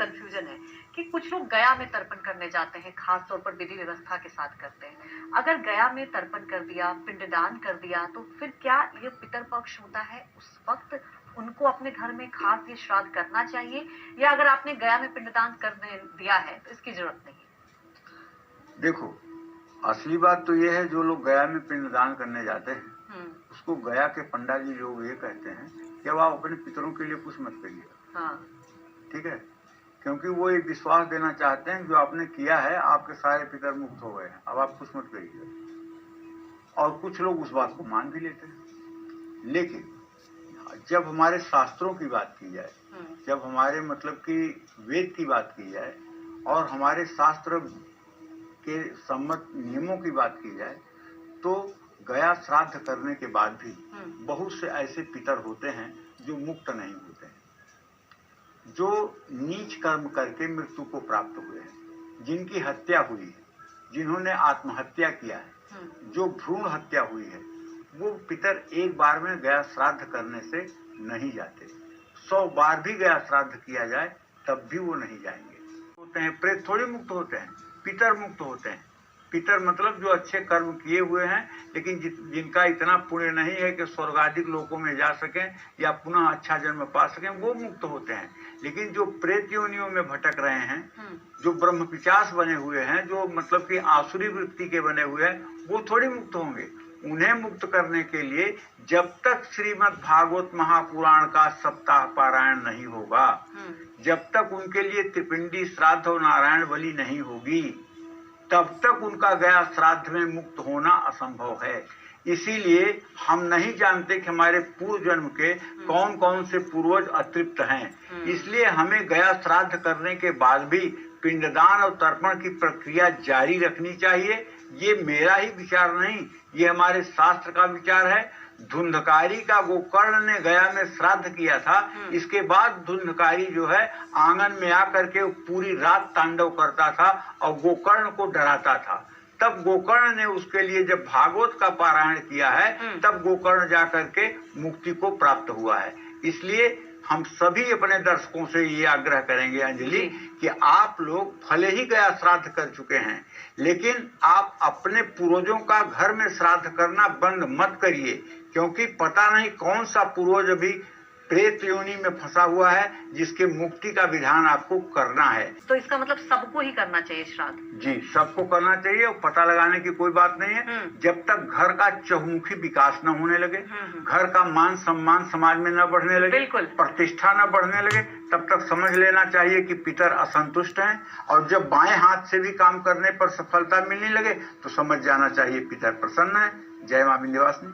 Confusion है कि कुछ लोग गया में तर्पण करने जाते हैं, खास तौर पर विधि व्यवस्था के साथ करते हैं। अगर गया में तर्पण कर दिया, पिंडदान कर दिया, तो फिर क्या ये पितरपक्ष होता है? उस वक्त उनको अपने घर में खास ये श्राद्ध करना चाहिए, या अगर आपने गया में पिंडदान करने दिया है तो इसकी जरूरत नहीं? देखो, असली बात तो ये है, जो लोग गया में पिंडदान करने जाते हैं उसको गया के पंडा जी लोग ये कहते हैं कि अब आप अपने पितरों के लिए कुछ मत करिए। हाँ। ठीक है, क्योंकि वो ये विश्वास देना चाहते हैं जो आपने किया है, आपके सारे पितर मुक्त हो गए हैं, अब आप कुछ मत करिए। और कुछ लोग उस बात को मान भी लेते हैं। लेकिन जब हमारे शास्त्रों की बात की जाए, जब हमारे मतलब कि वेद की बात की जाए और हमारे शास्त्र के सम्मत नियमों की बात की जाए, तो गया श्राद्ध करने के बाद भी बहुत से ऐसे पितर होते हैं जो मुक्त नहीं होते हैं, जो नीच कर्म करके मृत्यु को प्राप्त हुए हैं, जिनकी हत्या हुई है, जिन्होंने आत्महत्या किया है, जो भ्रूण हत्या हुई है, वो पितर एक बार में गया श्राद्ध करने से नहीं जाते। 100 बार भी गया श्राद्ध किया जाए तब भी वो नहीं जाएंगे। होते हैं प्रेत थोड़ी मुक्त होते हैं, पितर मुक्त होते हैं। पितर मतलब जो अच्छे कर्म किए हुए हैं, लेकिन जिनका इतना पुण्य नहीं है कि स्वर्गाधिक लोकों में जा सकें या पुनः अच्छा जन्म पा सकें, वो मुक्त होते हैं। लेकिन जो प्रेत योनियों में भटक रहे हैं, जो ब्रह्म पिशाच बने हुए हैं, जो मतलब कि आसुरी वृत्ति के बने हुए हैं, वो थोड़ी मुक्त होंगे। उन्हें मुक्त करने के लिए जब तक श्रीमद् भागवत महापुराण का सप्ताह पारायण नहीं होगा, जब तक उनके लिए त्रिपिंडी श्राद्ध और नारायण बलि नहीं होगी, तब तक उनका गया श्राद्ध में मुक्त होना असंभव है। इसीलिए हम नहीं जानते कि हमारे पूर्व जन्म के कौन कौन से पूर्वज अतृप्त हैं। इसलिए हमें गया श्राद्ध करने के बाद भी पिंडदान और तर्पण की प्रक्रिया जारी रखनी चाहिए। ये मेरा ही विचार नहीं, ये हमारे शास्त्र का विचार है। धुंधकारी का गोकर्ण ने गया में श्राद्ध किया था, इसके बाद धुंधकारी जो है आंगन में आकर के पूरी रात तांडव करता था और गोकर्ण को डराता था। तब गोकर्ण ने उसके लिए जब भागवत का पारायण किया है, तब गोकर्ण जाकर के मुक्ति को प्राप्त हुआ है। इसलिए हम सभी अपने दर्शकों से ये आग्रह करेंगे अंजलि कि आप लोग भले ही गया श्राद्ध कर चुके हैं, लेकिन आप अपने पूर्वजों का घर में श्राद्ध करना बंद मत करिए, क्योंकि पता नहीं कौन सा पूर्वज अभी प्रेत योनि में फंसा हुआ है जिसके मुक्ति का विधान आपको करना है। तो इसका मतलब सबको ही करना चाहिए श्राद्ध? जी, सबको करना चाहिए और पता लगाने की कोई बात नहीं है। जब तक घर का चहुमुखी विकास न होने लगे, घर का मान सम्मान समाज में न बढ़ने लगे, प्रतिष्ठा न बढ़ने लगे, तब तक समझ लेना चाहिए कि पितर असंतुष्ट हैं। और जब बाएं हाथ से भी काम करने पर सफलता मिलने लगे तो समझ जाना चाहिए पितर प्रसन्न है। जय मां विंध्यवासिनी।